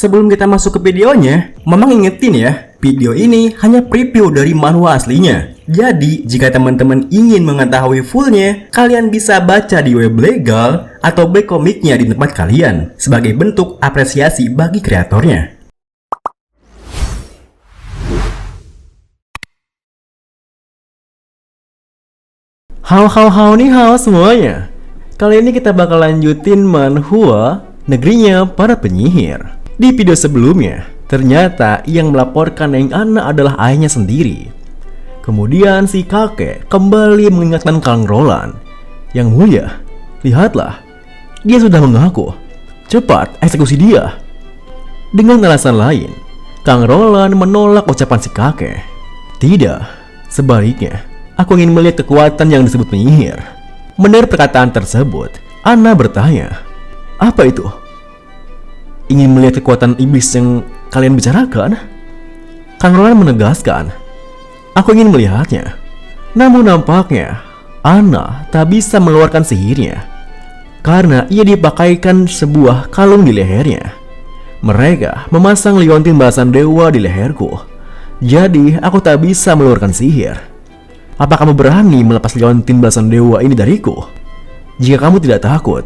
Sebelum kita masuk ke videonya, Mamang ingetin ya, video ini hanya preview dari manhwa aslinya. Jadi, jika teman-teman ingin mengetahui fullnya, kalian bisa baca di web legal atau back komiknya di tempat kalian, sebagai bentuk apresiasi bagi kreatornya. Hao nih hao semuanya. Kali ini kita bakal lanjutin manhwa Negerinya Para Penyihir. Di video sebelumnya, ternyata yang melaporkan Neng Anna adalah ayahnya sendiri. Kemudian si kakek kembali mengingatkan Kang Roland. Yang mulia, lihatlah, dia sudah mengaku. Cepat eksekusi dia. Dengan alasan lain, Kang Roland menolak ucapan si kakek. Tidak, sebaliknya, aku ingin melihat kekuatan yang disebut penyihir. Mendengar perkataan tersebut, Anna bertanya, apa itu? Ingin melihat kekuatan iblis yang kalian bicarakan? Kang Roland menegaskan, aku ingin melihatnya. Namun nampaknya Anna tak bisa mengeluarkan sihirnya karena ia dipakaikan sebuah kalung di lehernya. Mereka memasang liontin balasan dewa di leherku. Jadi aku tak bisa mengeluarkan sihir. Apa kamu berani melepas liontin balasan dewa ini dariku? Jika kamu tidak takut,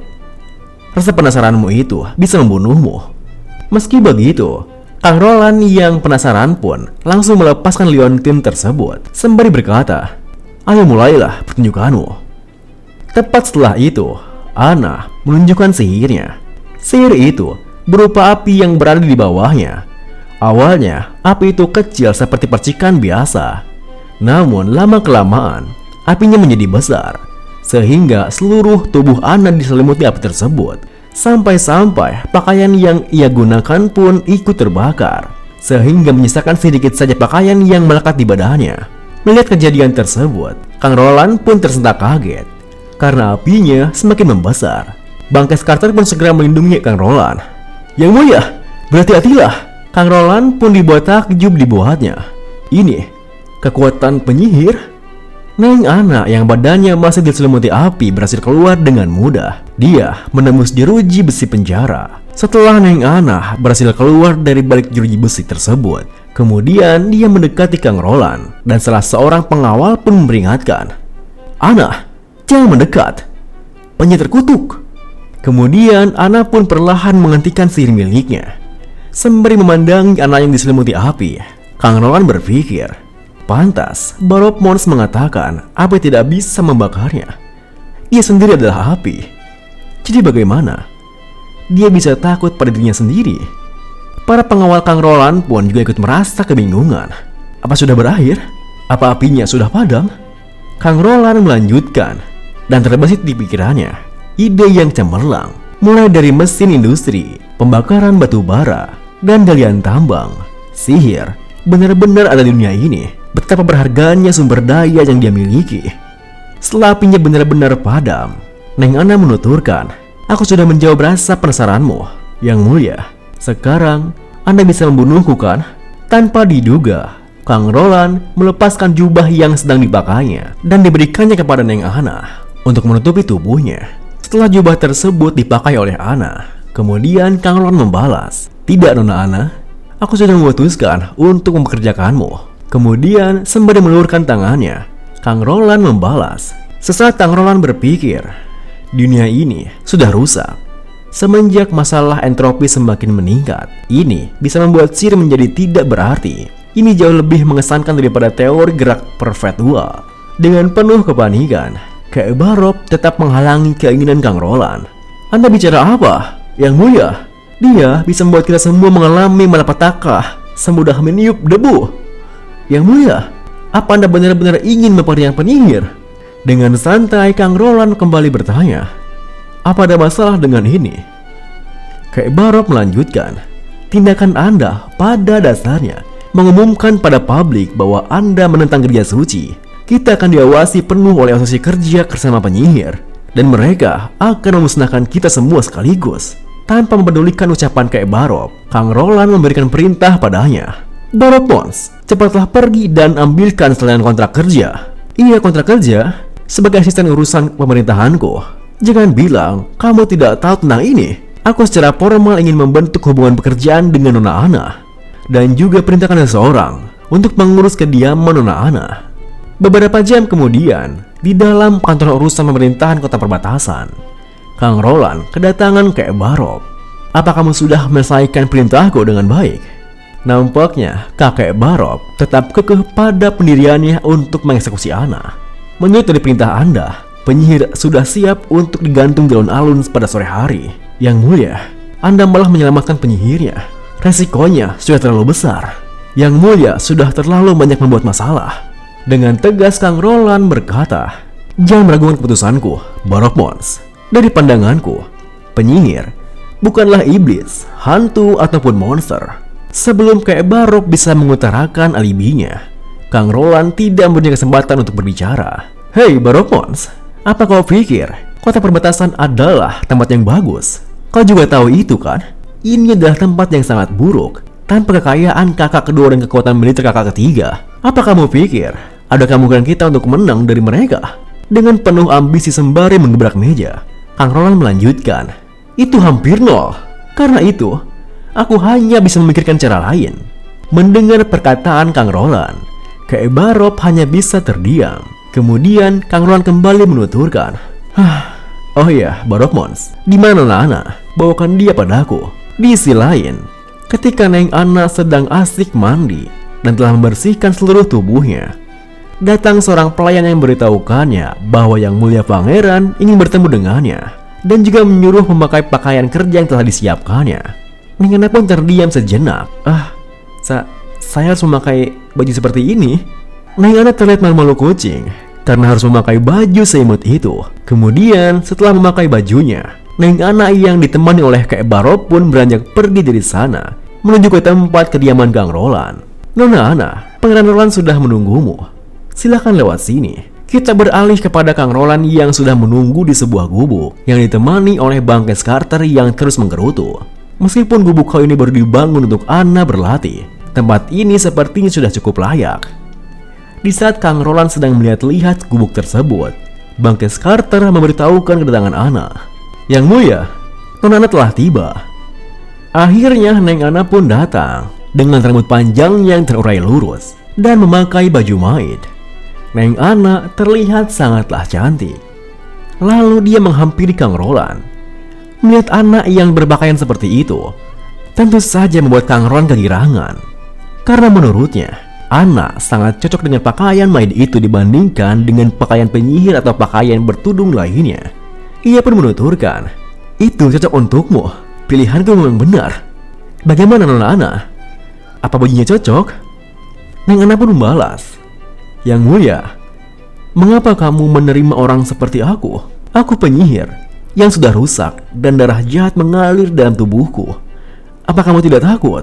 rasa penasaranmu itu bisa membunuhmu. Meski begitu, Kang Roland yang penasaran pun langsung melepaskan liontin tersebut sembari berkata, ayo mulailah pertunjukanmu. Tepat setelah itu, Anna menunjukkan sihirnya. Sihir itu berupa api yang berada di bawahnya. Awalnya, api itu kecil seperti percikan biasa. Namun lama-kelamaan, apinya menjadi besar, sehingga seluruh tubuh Anna diselimuti api tersebut. Sampai-sampai pakaian yang ia gunakan pun ikut terbakar, sehingga menyisakan sedikit saja pakaian yang melekat di badannya. Melihat kejadian tersebut, Kang Roland pun tersentak kaget, karena apinya semakin membesar. Bangkai Carter pun segera melindungi Kang Roland. Yang mulia, berhati-hatilah. Kang Roland pun dibuat takjub dibuatnya. Ini kekuatan penyihir? Neng Anna yang badannya masih diselimuti api berhasil keluar dengan mudah. Dia menembus jeruji besi penjara. Setelah Neng Anna berhasil keluar dari balik jeruji besi tersebut, kemudian dia mendekati Kang Roland dan salah seorang pengawal pun memperingatkan, Anna, jangan mendekat. Penyihir terkutuk. Kemudian Anna pun perlahan menghentikan sihir miliknya. Sembari memandangi Anna yang diselimuti api, Kang Roland berpikir, pantas Barop Mons mengatakan api tidak bisa membakarnya. Ia sendiri adalah api. Jadi bagaimana dia bisa takut pada dirinya sendiri? Para pengawal Kang Roland pun juga ikut merasa kebingungan. Apa sudah berakhir? Apa apinya sudah padam? Kang Roland melanjutkan, dan terbesit di pikirannya ide yang cemerlang. Mulai dari mesin industri, pembakaran batu bara, dan galian tambang. Sihir benar-benar ada di dunia ini. Betapa berharganya sumber daya yang dia miliki. Setelah apinya benar-benar padam, Neng Anna menuturkan, aku sudah menjawab rasa penasaranmu. Yang mulia, sekarang Anda bisa membunuhku kan? Tanpa diduga, Kang Roland melepaskan jubah yang sedang dipakainya dan diberikannya kepada Neng Anna untuk menutupi tubuhnya. Setelah jubah tersebut dipakai oleh Anna, kemudian Kang Roland membalas, tidak Nona Anna, aku sudah memutuskan untuk mempekerjakanmu. Kemudian sembari melulurkan tangannya, Kang Roland membalas. Sesaat Kang Roland berpikir, dunia ini sudah rusak. Semenjak masalah entropi semakin meningkat, ini bisa membuat sihir menjadi tidak berarti. Ini jauh lebih mengesankan daripada teori gerak perpetual. Dengan penuh kepanikan, Kek Barop tetap menghalangi keinginan Kang Roland. Anda bicara apa? Yang mulia, dia bisa membuat kita semua mengalami malapetaka semudah meniup debu. Yang mulia, apa Anda benar-benar ingin memperlihatkan penyihir? Dengan santai Kang Roland kembali bertanya, apa ada masalah dengan ini? Kek Barop melanjutkan, tindakan Anda pada dasarnya mengumumkan pada publik bahwa Anda menentang kerja suci. Kita akan diawasi penuh oleh asosiasi kerja bersama penyihir, dan mereka akan memusnahkan kita semua sekaligus. Tanpa mempedulikan ucapan Kek Barop, Kang Roland memberikan perintah padanya. Barop Mons, cepatlah pergi dan ambilkan salinan kontrak kerja. Iya, kontrak kerja? Sebagai asisten urusan pemerintahanku. Jangan bilang kamu tidak tahu tentang ini. Aku secara formal ingin membentuk hubungan pekerjaan dengan Nona Ana dan juga perintahkan seseorang untuk mengurus kediaman Nona Ana. Beberapa jam kemudian, di dalam kantor urusan pemerintahan kota perbatasan, Kang Roland kedatangan ke Barop. Apa kamu sudah menyelesaikan perintahku dengan baik? Nampaknya kakek Barop tetap kekeh pada pendiriannya untuk mengeksekusi Ana. Menurut dari perintah Anda, penyihir sudah siap untuk digantung di alun-alun pada sore hari. Yang mulia, Anda malah menyelamatkan penyihirnya. Resikonya sudah terlalu besar. Yang mulia sudah terlalu banyak membuat masalah. Dengan tegas Kang Roland berkata, "Jangan meragukan keputusanku, Barop Mons. Dari pandanganku, penyihir bukanlah iblis, hantu ataupun monster." Sebelum Kek Barop bisa mengutarakan alibinya, Kang Roland tidak memberikan kesempatan untuk berbicara. "Hei Barop Mons, apa kau pikir kota perbatasan adalah tempat yang bagus? Kau juga tahu itu kan? Ini adalah tempat yang sangat buruk, tanpa kekayaan kakak kedua dan kekuatan militer kakak ketiga. Apa kamu pikir ada kemungkinan kita untuk menang dari mereka?" Dengan penuh ambisi sembari menggebrak meja, Kang Roland melanjutkan, "Itu hampir nol. Karena itu, aku hanya bisa memikirkan cara lain." Mendengar perkataan Kang Roland, Kek Barop hanya bisa terdiam. Kemudian Kang Roland kembali menuturkan, "Oh iya, Barop Mons, di mana Nona Ana? Bawakan dia padaku." Di sisi lain, ketika Neng Ana sedang asik mandi dan telah membersihkan seluruh tubuhnya, datang seorang pelayan yang memberitahukannya bahwa Yang Mulia Pangeran ingin bertemu dengannya dan juga menyuruh memakai pakaian kerja yang telah disiapkannya. Neng Ana pun terdiam sejenak. Saya harus memakai baju seperti ini?" Neng Ana terlihat malu-malu kucing karena harus memakai baju seimut itu. Kemudian setelah memakai bajunya, Neng Ana yang ditemani oleh Kek Barop pun beranjak pergi dari sana menuju ke tempat kediaman Kang Roland. "Nona Ana, Pangeran Roland sudah menunggumu. Silakan lewat sini." Kita beralih kepada Kang Roland yang sudah menunggu di sebuah gubuk yang ditemani oleh Bangkes Carter yang terus menggerutu. Meskipun gubuk kayu ini baru dibangun untuk Ana berlatih, tempat ini sepertinya sudah cukup layak. Di saat Kang Roland sedang melihat-lihat gubuk tersebut, Bangkes Carter memberitahukan kedatangan Ana. "Yang Mulia, Nona Ana telah tiba." Akhirnya Neng Ana pun datang dengan rambut panjang yang terurai lurus dan memakai baju maid. Neng Ana terlihat sangatlah cantik. Lalu dia menghampiri Kang Roland. Melihat anak yang berpakaian seperti itu, tentu saja membuat Kang Roland kegirangan. Karena menurutnya, Ana sangat cocok dengan pakaian maid itu dibandingkan dengan pakaian penyihir atau pakaian bertudung lainnya. Ia pun menuturkan, "Itu cocok untukmu. Pilihanku memang benar. Bagaimana Nona Ana? Apa bajunya cocok?" Neng Ana pun membalas, "Yang Mulia, mengapa kamu menerima orang seperti aku? Aku penyihir yang sudah rusak dan darah jahat mengalir dalam tubuhku. Apa kamu tidak takut?"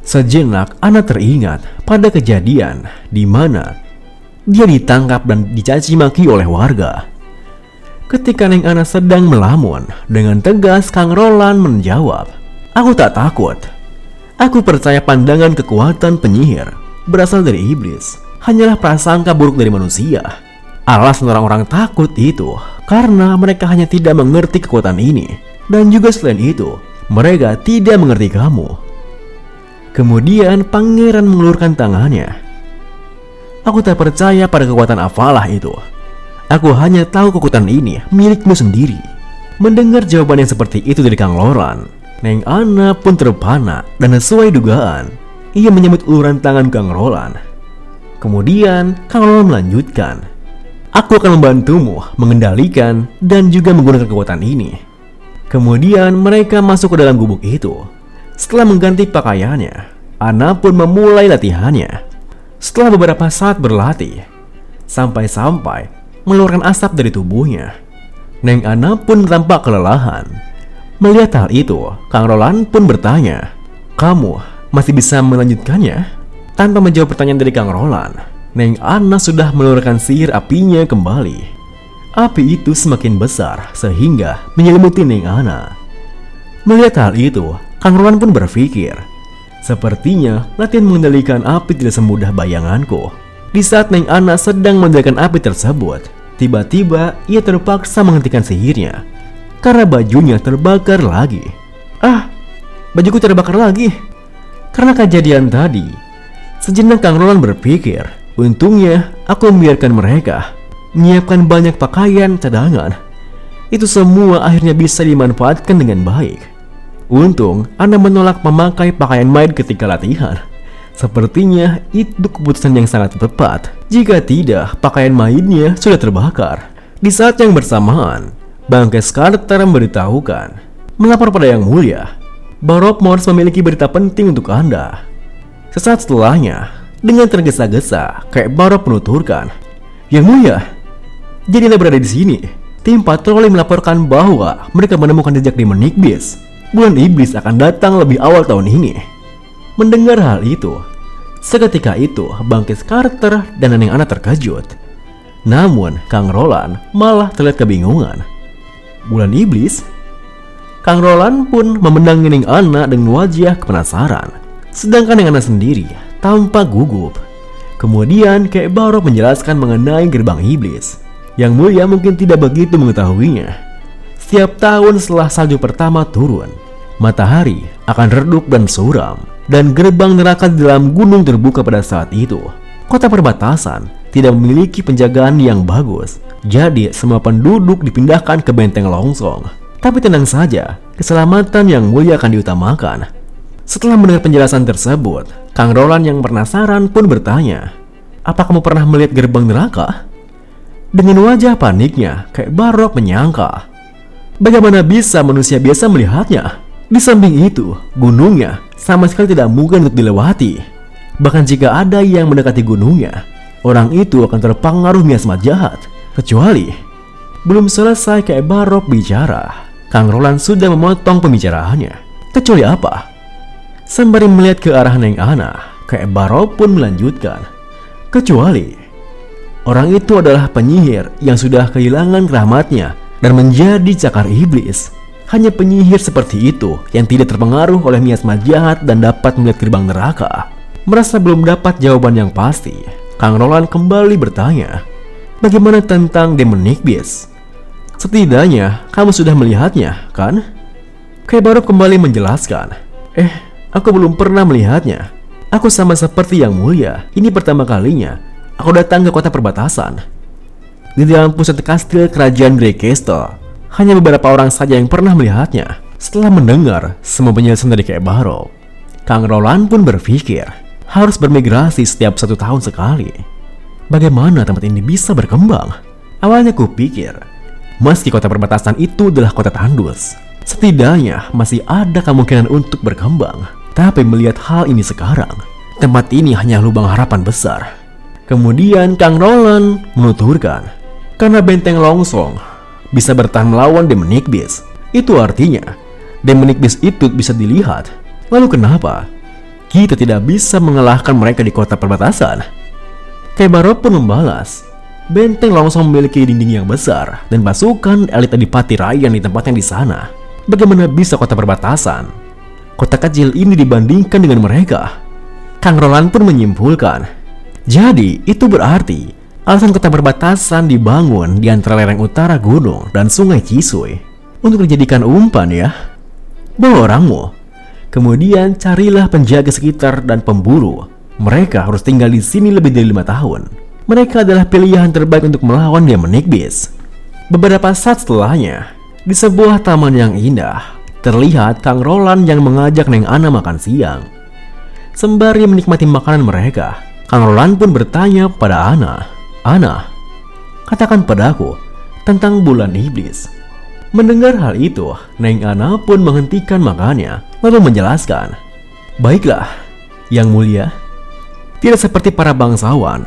Sejenak Ana teringat pada kejadian di mana dia ditangkap dan dicaci maki oleh warga. Ketika Neng Ana sedang melamun, dengan tegas Kang Roland menjawab, "Aku tak takut. Aku percaya pandangan kekuatan penyihir berasal dari iblis. Hanyalah prasangka buruk dari manusia. Alasan orang-orang takut itu karena mereka hanya tidak mengerti kekuatan ini. Dan juga selain itu, mereka tidak mengerti kamu." Kemudian pangeran mengulurkan tangannya. "Aku tak percaya pada kekuatan apalah itu. Aku hanya tahu kekuatan ini milikmu sendiri." Mendengar jawaban yang seperti itu dari Kang Roland, Neng Ana pun terpana dan sesuai dugaan, ia menyambut uluran tangan Kang Roland. Kemudian Kang Roland melanjutkan, "Aku akan membantumu mengendalikan dan juga menggunakan kekuatan ini." Kemudian mereka masuk ke dalam gubuk itu. Setelah mengganti pakaiannya, Ana pun memulai latihannya. Setelah beberapa saat berlatih, sampai-sampai mengeluarkan asap dari tubuhnya, Neng Ana pun tampak kelelahan. Melihat hal itu, Kang Roland pun bertanya, "Kamu masih bisa melanjutkannya?" Tanpa menjawab pertanyaan dari Kang Roland, Neng Ana sudah mengeluarkan sihir apinya kembali. Api itu semakin besar sehingga menyelimuti Neng Ana. Melihat hal itu, Kang Roland pun berpikir, sepertinya latihan mengendalikan api tidak semudah bayanganku. Di saat Neng Ana sedang mengendalikan api tersebut, tiba-tiba ia terpaksa menghentikan sihirnya karena bajunya terbakar lagi. Ah, bajuku terbakar lagi. Karena kejadian tadi, sejenak Kang Roland berpikir, untungnya aku membiarkan mereka menyiapkan banyak pakaian cadangan. Itu semua akhirnya bisa dimanfaatkan dengan baik. Untung Anda menolak memakai pakaian maid ketika latihan. Sepertinya itu keputusan yang sangat tepat. Jika tidak, pakaian maidnya sudah terbakar. Di saat yang bersamaan, Bangkes Carter memberitahukan, melapor pada Yang Mulia, Barob Morse memiliki berita penting untuk Anda. Sesaat setelahnya, dengan tergesa-gesa, Kek Barob menuturkan, Yang Mulia, jadi Anda berada di sini. Tim patroli melaporkan bahwa mereka menemukan jejak Demon Iblis. Bulan Iblis akan datang lebih awal tahun ini. Mendengar hal itu, seketika itu Bangkes Carter dan Neneng Ana terkejut. Namun Kang Roland malah terlihat kebingungan. Bulan Iblis? Kang Roland pun memandang Neneng Ana dengan wajah penasaran. Sedangkan Neneng Ana sendiri tampak gugup. Kemudian Kek Barob menjelaskan mengenai gerbang iblis. Yang Mulia mungkin tidak begitu mengetahuinya. Setiap tahun setelah salju pertama turun, matahari akan redup dan suram, dan gerbang neraka di dalam gunung terbuka pada saat itu. Kota perbatasan tidak memiliki penjagaan yang bagus, jadi semua penduduk dipindahkan ke benteng Longsong. Tapi tenang saja, keselamatan Yang Mulia akan diutamakan. Setelah mendengar penjelasan tersebut, Kang Roland yang penasaran pun bertanya, "Apa kamu pernah melihat gerbang neraka?" Dengan wajah paniknya, Kek Barob menyangka, bagaimana bisa manusia biasa melihatnya? Di samping itu, gunungnya sama sekali tidak mungkin untuk dilewati. Bahkan jika ada yang mendekati gunungnya, orang itu akan terpengaruh miasma jahat. Kecuali, belum selesai Kek Barob bicara, Kang Roland sudah memotong pembicaraannya. Kecuali apa? Sembari melihat ke arah Neng Ana, Kek Barob pun melanjutkan, kecuali orang itu adalah penyihir yang sudah kehilangan rahmatnya dan menjadi cakar iblis. Hanya penyihir seperti itu yang tidak terpengaruh oleh miasma jahat dan dapat melihat gerbang neraka. Merasa belum dapat jawaban yang pasti, Kang Roland kembali bertanya, bagaimana tentang Demon Iblis? Setidaknya kamu sudah melihatnya, kan? Kek Barob kembali menjelaskan, aku belum pernah melihatnya. Aku sama seperti Yang Mulia, ini pertama kalinya aku datang ke kota perbatasan. Di dalam pusat kastil kerajaan Grey Castle, hanya beberapa orang saja yang pernah melihatnya. Setelah mendengar semua penjelasan dari Kek Barob, Kang Roland pun berpikir harus bermigrasi setiap 1 tahun sekali. Bagaimana tempat ini bisa berkembang? Awalnya kupikir, meski kota perbatasan itu adalah kota tandus, setidaknya masih ada kemungkinan untuk berkembang. Tapi melihat hal ini sekarang, tempat ini hanya lubang harapan besar. Kemudian Kang Roland menuturkan, karena benteng Longsong bisa bertahan melawan Demon Iblis, itu artinya Demon Iblis itu bisa dilihat. Lalu kenapa kita tidak bisa mengalahkan mereka di kota perbatasan? Kek Barob pun membalas, benteng Longsong memiliki dinding yang besar dan pasukan elit Adipati Ryan di tempatnya di sana. Bagaimana bisa kota perbatasan, kota kecil ini dibandingkan dengan mereka? Kang Roland pun menyimpulkan, jadi itu berarti alasan kota perbatasan dibangun di antara lereng utara gunung dan sungai Chisui untuk dijadikan umpan ya. Bawa orangmu, kemudian carilah penjaga sekitar dan pemburu. Mereka harus tinggal di sini lebih dari 5 tahun. Mereka adalah pilihan terbaik untuk melawan Demon Iblis. Beberapa saat setelahnya, di sebuah taman yang indah, terlihat Kang Roland yang mengajak Neng Ana makan siang. Sembari menikmati makanan mereka, Kang Roland pun bertanya pada Ana, "Ana, katakan padaku tentang bulan iblis." Mendengar hal itu, Neng Ana pun menghentikan makannya, lalu menjelaskan, "Baiklah, Yang Mulia, tidak seperti para bangsawan.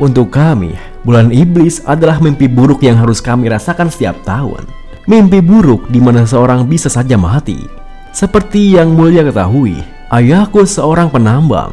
Untuk kami, bulan iblis adalah mimpi buruk yang harus kami rasakan setiap tahun. Mimpi buruk di mana seorang bisa saja mati. Seperti Yang Mulia ketahui, ayahku seorang penambang.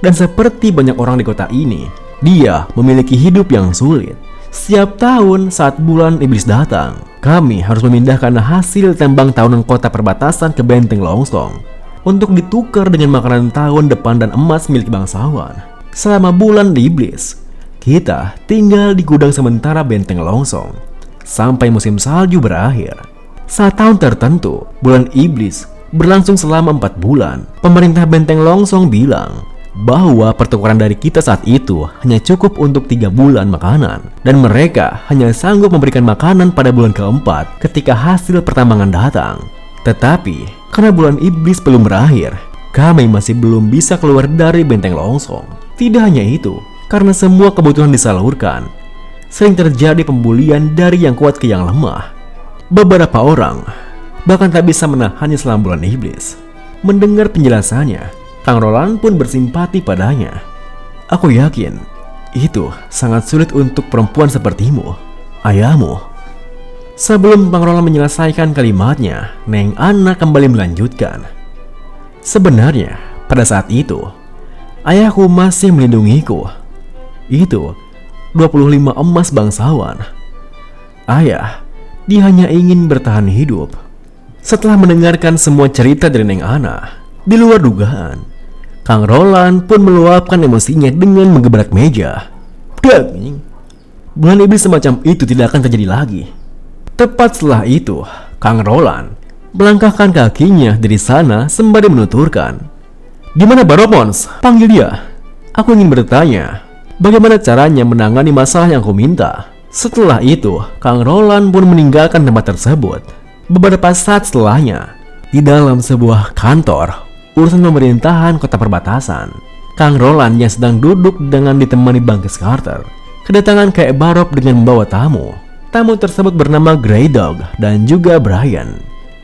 Dan seperti banyak orang di kota ini, dia memiliki hidup yang sulit. Setiap tahun saat bulan iblis datang, kami harus memindahkan hasil tambang tahunan kota perbatasan ke benteng Longsong untuk ditukar dengan makanan tahun depan dan emas milik bangsawan. Selama bulan iblis, kita tinggal di gudang sementara benteng Longsong sampai musim salju berakhir. Saat tahun tertentu, bulan iblis berlangsung selama 4 bulan. Pemerintah Benteng Longsong bilang bahwa pertukaran dari kita saat itu hanya cukup untuk 3 bulan makanan, dan mereka hanya sanggup memberikan makanan pada bulan keempat ketika hasil pertambangan datang. Tetapi karena bulan iblis belum berakhir, kami masih belum bisa keluar dari Benteng Longsong. Tidak hanya itu, karena semua kebutuhan disalurkan, sering terjadi pembulian dari yang kuat ke yang lemah. Beberapa orang bahkan tak bisa menahannya selama bulan iblis. Mendengar penjelasannya, Kang Roland pun bersimpati padanya. Aku yakin itu sangat sulit untuk perempuan sepertimu, ayahmu. Sebelum Kang Roland menyelesaikan kalimatnya, Neng Ana kembali melanjutkan. Sebenarnya pada saat itu, ayahku masih melindungiku. Itu 25 emas bangsawan. Ayah, dia hanya ingin bertahan hidup. Setelah mendengarkan semua cerita dari Neng Ana, di luar dugaan, Kang Roland pun meluapkan emosinya dengan menggebrak meja. Bulan iblis semacam itu tidak akan terjadi lagi. Tepat setelah itu, Kang Roland melangkahkan kakinya dari sana sembari menuturkan, "Di mana Baromons? Panggil dia. Aku ingin bertanya, bagaimana caranya menangani masalah yang aku minta." Setelah itu, Kang Roland pun meninggalkan tempat tersebut. Beberapa saat setelahnya, di dalam sebuah kantor urusan pemerintahan kota perbatasan, Kang Roland yang sedang duduk dengan ditemani Bangkes Carter kedatangan Kek Barop dengan membawa tamu. Tamu tersebut bernama Grey Dog dan juga Brian,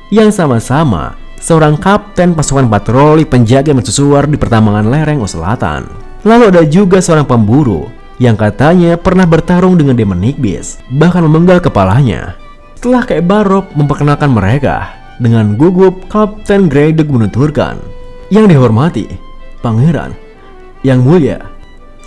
yang sama-sama seorang kapten pasukan patroli penjaga mercusuar di pertambangan lereng Selatan. Lalu ada juga seorang pemburu yang katanya pernah bertarung dengan Demon Nightbeast, bahkan memenggal kepalanya. Setelah Kek Barop memperkenalkan mereka, dengan gugup Kapten Grey Dog menuturkan, "Yang dihormati, Pangeran, yang mulia,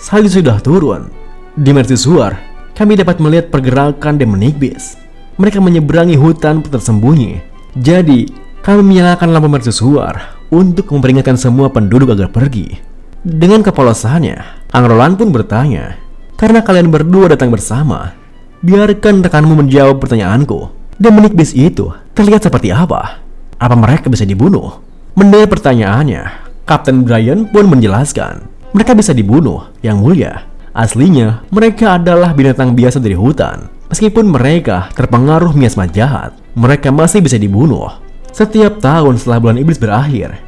salju sudah turun. Di mercusuar, kami dapat melihat pergerakan Demon Nightbeast. Mereka menyeberangi hutan tersembunyi. Jadi, kami menyalakan lampu mercusuar untuk memperingatkan semua penduduk agar pergi." Dengan kepolosannya, Kang Roland pun bertanya, "Karena kalian berdua datang bersama, biarkan rekanmu menjawab pertanyaanku. Demon Nightbeast itu terlihat seperti apa? Apa mereka bisa dibunuh?" Mendengar pertanyaannya, Kapten Brian pun menjelaskan, "Mereka bisa dibunuh, yang mulia. Aslinya, mereka adalah binatang biasa dari hutan. Meskipun mereka terpengaruh miasma jahat, mereka masih bisa dibunuh. Setiap tahun setelah bulan iblis berakhir,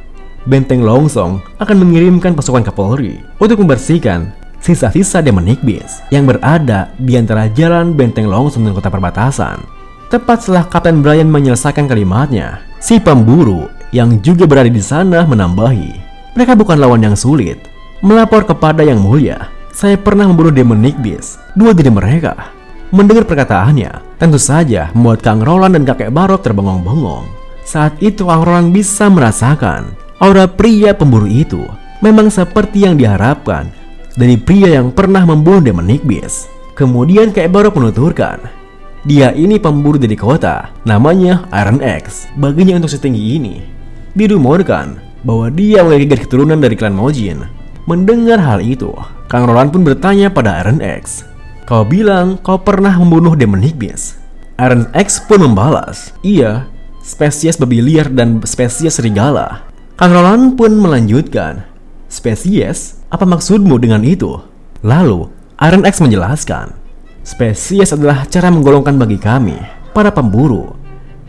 Benteng Longsong akan mengirimkan pasukan Kapolri untuk membersihkan sisa-sisa Demon Nightbeast yang berada di antara jalan Benteng Longsong dan kota perbatasan." Tepat setelah Kapten Brian menyelesaikan kalimatnya, si pemburu yang juga berada di sana menambahi, "Mereka bukan lawan yang sulit. Melapor kepada yang mulia, saya pernah membunuh Demon Nightbeast, 2 dari mereka." Mendengar perkataannya, tentu saja membuat Kang Roland dan Kakek Barop terbengong-bengong. Saat itu Kang Roland bisa merasakan aura pria pemburu itu memang seperti yang diharapkan dari pria yang pernah membunuh Demon Nightbeast. Kemudian Kakek Barop menuturkan, "Dia ini pemburu dari kota, namanya Iron X. Baginya untuk setinggi ini. Dirumorkan bahwa dia memiliki garis keturunan dari klan Mojin." Mendengar hal itu, Kang Roland pun bertanya pada Iron X, "Kau bilang kau pernah membunuh Demon Nightbeast?" Iron X pun membalas, "Iya, spesies babi liar dan spesies serigala." Kang Roland pun melanjutkan, "Spesies? Apa maksudmu dengan itu?" Lalu Iron X menjelaskan, "Spesies adalah cara menggolongkan bagi kami, para pemburu.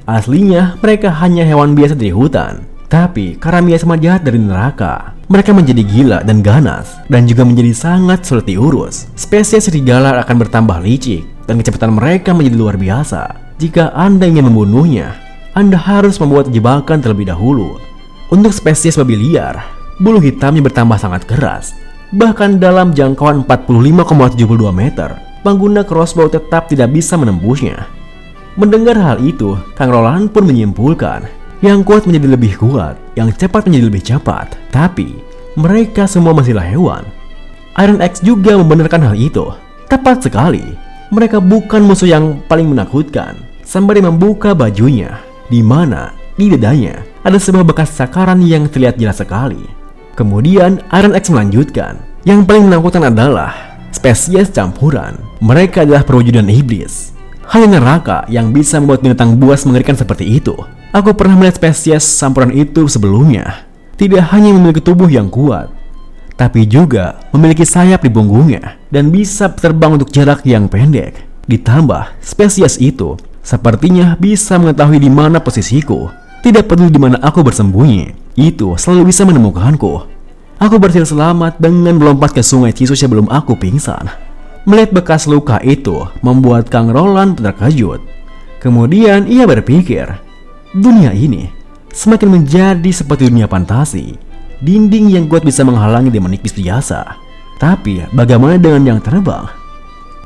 Aslinya mereka hanya hewan biasa dari hutan, tapi karena miasma jahat dari neraka, mereka menjadi gila dan ganas, dan juga menjadi sangat sulit diurus. Spesies serigala akan bertambah licik, dan kecepatan mereka menjadi luar biasa. Jika Anda ingin membunuhnya, Anda harus membuat jebakan terlebih dahulu. Untuk spesies babi liar, bulu hitamnya bertambah sangat keras. Bahkan dalam jangkauan 45,72 meter, pengguna crossbow tetap tidak bisa menembusnya." Mendengar hal itu, Kang Roland pun menyimpulkan, yang kuat menjadi lebih kuat, yang cepat menjadi lebih cepat. Tapi, mereka semua masihlah hewan. Iron X juga membenarkan hal itu. Tepat sekali, mereka bukan musuh yang paling menakutkan. Sembari membuka bajunya, di mana di dadanya ada sebuah bekas sakaran yang terlihat jelas sekali. Kemudian Iron X melanjutkan, "Yang paling menakutkan adalah spesies campuran. Mereka adalah perwujudan iblis. Hanya neraka yang bisa membuat binatang buas mengerikan seperti itu. Aku pernah melihat spesies campuran itu sebelumnya. Tidak hanya memiliki tubuh yang kuat, tapi juga memiliki sayap di punggungnya dan bisa terbang untuk jarak yang pendek. Ditambah, spesies itu sepertinya bisa mengetahui di mana posisiku. Tidak peduli di mana aku bersembunyi, itu selalu bisa menemukanku. Aku berhasil selamat dengan melompat ke sungai Cisu sebelum aku pingsan. Melihat bekas luka itu membuat Kang Roland terkejut. Kemudian ia berpikir, dunia ini semakin menjadi seperti dunia fantasi. Dinding yang kuat bisa menghalangi demon nipis biasa. Tapi bagaimana dengan yang terbang?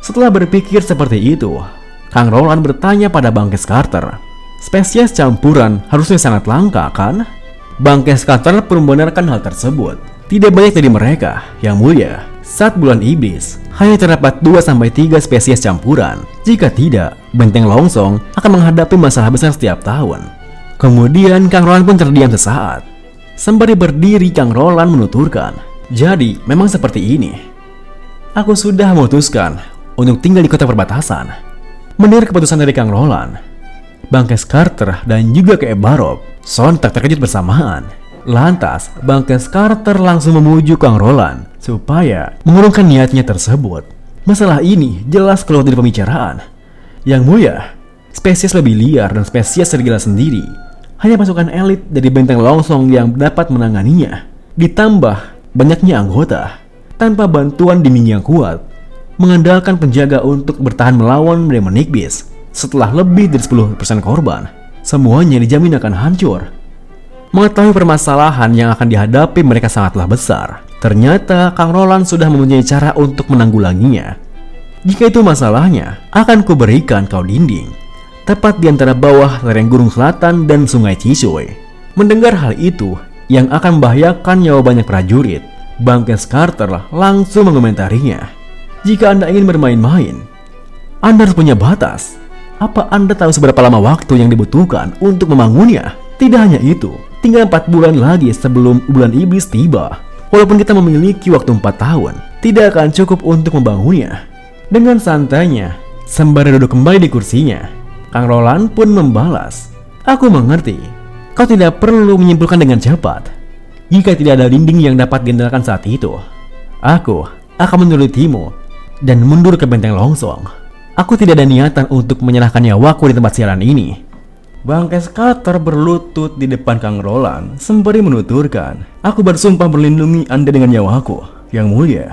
Setelah berpikir seperti itu, Kang Roland bertanya pada Bangkes Carter. Spesies campuran harusnya sangat langka, kan? Bangkes Carter pun membenarkan hal tersebut. Tidak banyak dari mereka, Yang Mulia. Saat bulan iblis, hanya terdapat 2-3 spesies campuran. Jika tidak, Benteng Longsong akan menghadapi masalah besar setiap tahun. Kemudian Kang Roland pun terdiam sesaat. Sembari berdiri, Kang Roland menuturkan, jadi memang seperti ini. Aku sudah memutuskan untuk tinggal di kota perbatasan. Mendengar keputusan dari Kang Roland, Bangkes Carter dan juga Keeb Barov sontak terkejut bersamaan. Lantas, Bangkes Carter langsung memuju Kang Roland supaya mengurungkan niatnya tersebut. Masalah ini jelas keluar dari pembicaraan. Yang Mulia, spesies lebih liar dan spesies serigala sendiri hanya pasukan elit dari Benteng Longsong yang dapat menanganinya. Ditambah banyaknya anggota tanpa bantuan dinding yang kuat, mengandalkan penjaga untuk bertahan melawan Demon Nightbeast. Setelah lebih dari 10% korban, semuanya dijamin akan hancur. Mengetahui permasalahan yang akan dihadapi mereka sangatlah besar. Ternyata Kang Roland sudah mempunyai cara untuk menanggulanginya. Jika itu masalahnya, akan kuberikan kau dinding tepat di antara bawah lereng Gunung Selatan dan Sungai Cisui. Mendengar hal itu yang akan membahayakan nyawa banyak prajurit, Bangkes Carter langsung mengomentarinya. Jika Anda ingin bermain-main, Anda harus punya batas. Apa Anda tahu seberapa lama waktu yang dibutuhkan untuk membangunnya? Tidak hanya itu, tinggal 4 bulan lagi sebelum bulan iblis tiba. Walaupun kita memiliki waktu 4 tahun, tidak akan cukup untuk membangunnya. Dengan santainya, sembari duduk kembali di kursinya, Kang Roland pun membalas, aku mengerti. Kau tidak perlu menyimpulkan dengan cepat. Jika tidak ada dinding yang dapat diandalkan saat itu, aku akan menurutimu dan mundur ke Benteng Longsong. Aku tidak ada niatan untuk menyerahkan nyawaku di tempat siaran ini. Bangkes Carter berlutut di depan Kang Roland sembari menuturkan, aku bersumpah melindungi Anda dengan nyawaku, Yang Mulia.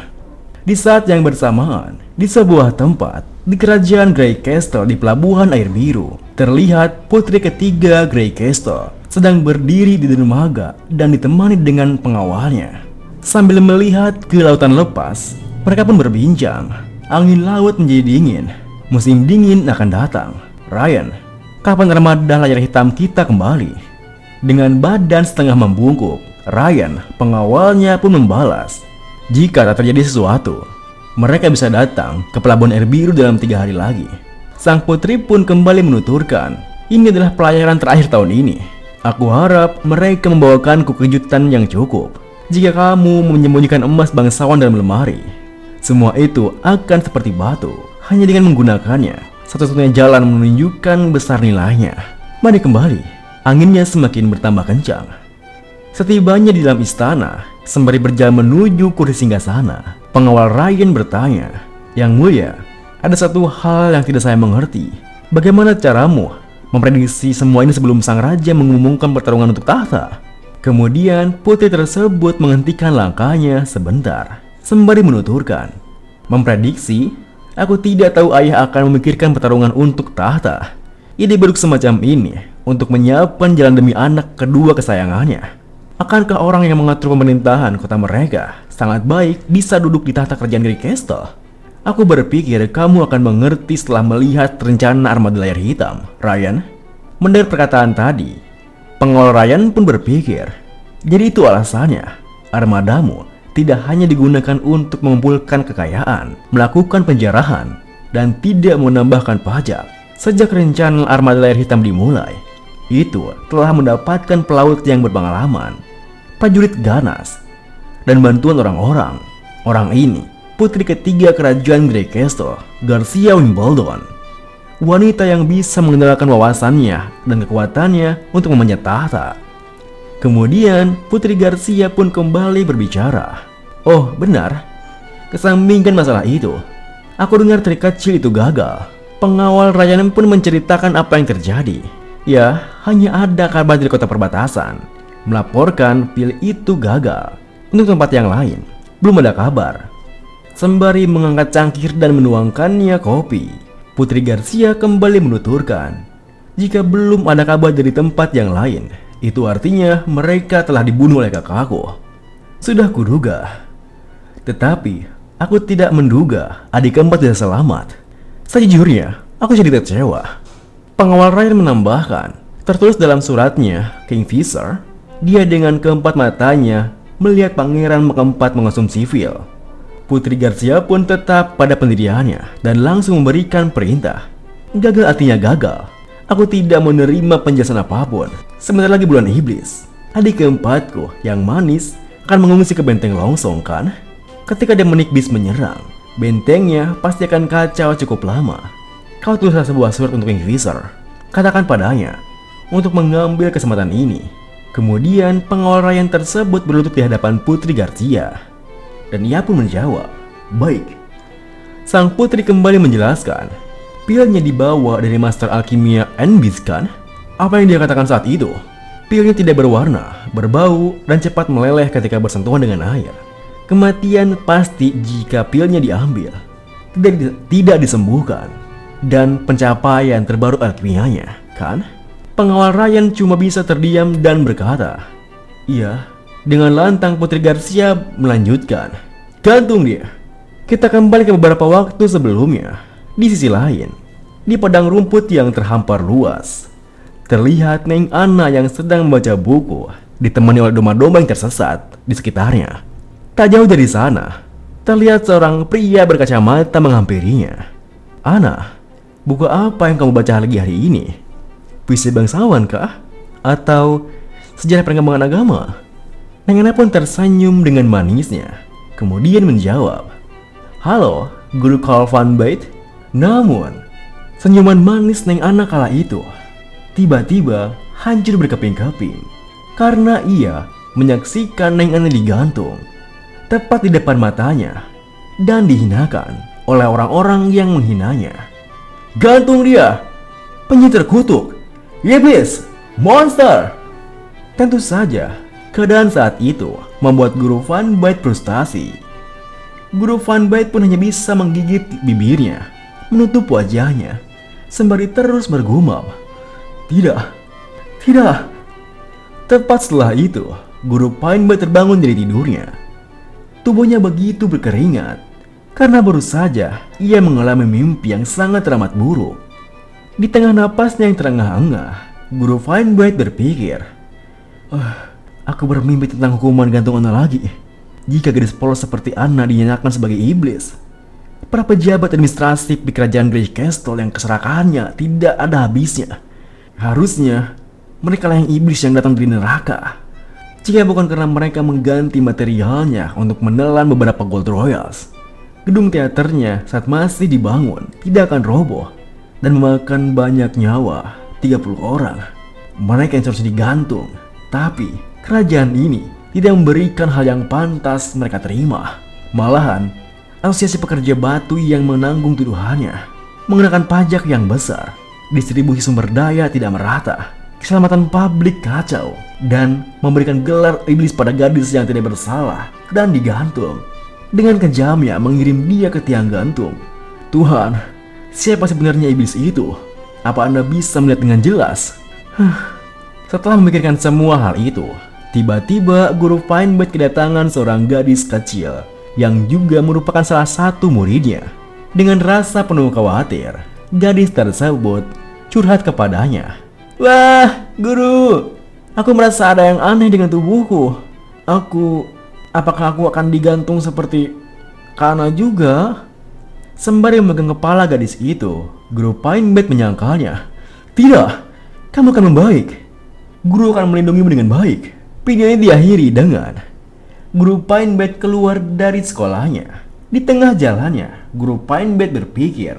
Di saat yang bersamaan, di sebuah tempat di kerajaan Grey Castle di Pelabuhan Air Biru, terlihat putri ketiga Grey Castle sedang berdiri di dermaga dan ditemani dengan pengawalnya. Sambil melihat ke lautan lepas, mereka pun berbincang. Angin laut menjadi dingin, musim dingin akan datang. Ryan, kapan armada layar hitam kita kembali? Dengan badan setengah membungkuk, Ryan, pengawalnya pun membalas, jika tak terjadi sesuatu, mereka bisa datang ke Pelabuhan Air Biru dalam 3 hari lagi. Sang putri pun kembali menuturkan, ini adalah pelayaran terakhir tahun ini. Aku harap mereka membawakanku kejutan yang cukup. Jika kamu menyembunyikan emas bangsawan dalam lemari, semua itu akan seperti batu. Hanya dengan menggunakannya, satu-satunya jalan menunjukkan besar nilainya. Mari kembali. Anginnya semakin bertambah kencang. Setibanya di dalam istana, sembari berjalan menuju kursi singgasana, pengawal Ryan bertanya, Yang Mulia, ada satu hal yang tidak saya mengerti. Bagaimana caramu memprediksi semua ini sebelum sang raja mengumumkan pertarungan untuk tahta? Kemudian putri tersebut menghentikan langkahnya sebentar, sembari menuturkan, memprediksi? Aku tidak tahu ayah akan memikirkan pertarungan untuk tahta. Ide buruk semacam ini untuk menyiapkan jalan demi anak kedua kesayangannya. Akankah orang yang mengatur pemerintahan kota mereka sangat baik bisa duduk di tahta kerajaan Grey Castle? Aku berpikir kamu akan mengerti setelah melihat rencana armada layar hitam, Ryan. Mendengar perkataan tadi, pengawal Ryan pun berpikir, jadi itu alasannya armadamu tidak hanya digunakan untuk mengumpulkan kekayaan, melakukan penjarahan, dan tidak menambahkan pajak. Sejak rencana armada layar hitam dimulai, itu telah mendapatkan pelaut yang berpengalaman, prajurit ganas, dan bantuan orang-orang. Orang ini putri ketiga kerajaan Grey Castle, Garcia Wimbledon. wanita yang bisa mengendalikan wawasannya dan kekuatannya untuk memanjat tahta. Kemudian Putri Garcia pun kembali berbicara. Oh benar, kesampingkan masalah itu, aku dengar trik kecil itu gagal. Pengawal Ryan pun menceritakan apa yang terjadi. Ya, hanya ada kabar dari kota perbatasan melaporkan pil itu gagal. Untuk tempat yang lain, belum ada kabar. Sembari mengangkat cangkir dan menuangkannya kopi, Putri Garcia kembali menuturkan, jika belum ada kabar dari tempat yang lain, itu artinya mereka telah dibunuh oleh kakakku. Sudah kuduga. Tetapi, aku tidak menduga adik keempat tidak selamat. Sejujurnya, aku jadi kecewa. Pengawal Ryan menambahkan, tertulis dalam suratnya, Kingfisher, dia dengan keempat matanya melihat pangeran keempat mengonsumsi pil. Putri Garcia pun tetap pada pendiriannya dan langsung memberikan perintah. Gagal artinya gagal. Aku tidak menerima penjelasan apapun. Sebentar lagi bulan iblis. Adik keempatku yang manis akan mengungsi ke benteng Longsong kan? Ketika demonik beast menyerang, bentengnya pasti akan kacau cukup lama. Kau tulislah sebuah surat untuk Kingfisher. Katakan padanya untuk mengambil kesempatan ini. Kemudian pengawal Ryan tersebut berlutut di hadapan Putri Garcia. Dan ia pun menjawab, baik. Sang putri kembali menjelaskan, pilnya dibawa dari Master Alkimia Enbis kan? Apa yang dia katakan saat itu? Pilnya tidak berwarna, berbau, dan cepat meleleh ketika bersentuhan dengan air. Kematian pasti jika pilnya diambil. Tidak disembuhkan. Dan pencapaian terbaru alkimianya, kan? Pengawal Ryan cuma bisa terdiam dan berkata, iya. Dengan lantang Putri Garcia melanjutkan, gantung dia. Kita kembali ke beberapa waktu sebelumnya. Di sisi lain, di padang rumput yang terhampar luas, terlihat Neng Anna yang sedang membaca buku, ditemani oleh domba-domba yang tersesat di sekitarnya. Tak jauh dari sana, terlihat seorang pria berkacamata menghampirinya. Anna, buku apa yang kamu baca lagi hari ini? Puisi bangsawan kah? Atau sejarah perkembangan agama? Neng Anna pun tersenyum dengan manisnya, kemudian menjawab, halo, Guru Karl Van Byte. Namun, senyuman manis Neng Anna kala itu tiba-tiba hancur berkeping-keping karena ia menyaksikan Neng Anna digantung tepat di depan matanya dan dihinakan oleh orang-orang yang menghinanya. Gantung dia! Penyihir terkutuk! Iblis! Monster! Tentu saja, keadaan saat itu membuat Guru Van Byte frustasi. Guru Van Byte pun hanya bisa menggigit bibirnya, menutup wajahnya, sembari terus bergumam, tidak, tidak. Tepat setelah itu, Guru Van Byte terbangun dari tidurnya. Tubuhnya begitu berkeringat, karena baru saja ia mengalami mimpi yang sangat teramat buruk. Di tengah napasnya yang terengah-engah, Guru Van Byte berpikir, aku bermimpi tentang hukuman gantung Anna lagi. Jika gadis polos seperti Anna dinyatakan sebagai iblis, para pejabat administratif di kerajaan Grey Castle yang keserakahannya tidak ada habisnya. Harusnya mereka lah yang iblis yang datang dari neraka. Jika bukan karena mereka mengganti materialnya untuk menelan beberapa gold royals, gedung teaternya saat masih dibangun tidak akan roboh dan memakan banyak nyawa, 30 orang. Mereka yang seharusnya digantung. Tapi kerajaan ini tidak memberikan hal yang pantas mereka terima. Malahan, asosiasi pekerja batu yang menanggung tuduhannya mengenakan pajak yang besar, distribusi sumber daya tidak merata, keselamatan publik kacau, dan memberikan gelar iblis pada gadis yang tidak bersalah dan digantung. Dengan kejamnya mengirim dia ke tiang gantung. Tuhan, siapa sebenarnya iblis itu? Apa Anda bisa melihat dengan jelas? Setelah memikirkan semua hal itu, tiba-tiba Guru Van Byte kedatangan seorang gadis kecil yang juga merupakan salah satu muridnya. Dengan rasa penuh khawatir, gadis tersebut curhat kepadanya. Wah, Guru, aku merasa ada yang aneh dengan tubuhku. Apakah aku akan digantung seperti Kana juga? Sembari memegang kepala gadis itu, Guru Van Byte menyangkalnya. Tidak, kamu akan membaik. Guru akan melindungimu dengan baik. Video ini diakhiri dengan Guru Van Byte keluar dari sekolahnya. Di tengah jalannya, Guru Van Byte berpikir,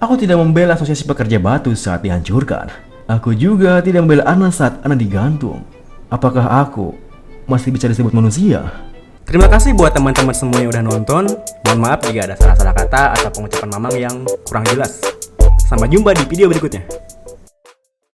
Aku tidak membela asosiasi pekerja batu saat dihancurkan. Aku juga tidak membela Ana saat Ana digantung. Apakah aku masih bisa disebut manusia? Terima kasih buat teman-teman semua yang udah nonton. Mohon maaf jika ada salah-salah kata atau pengucapan Mamang yang kurang jelas. Sampai jumpa di video berikutnya.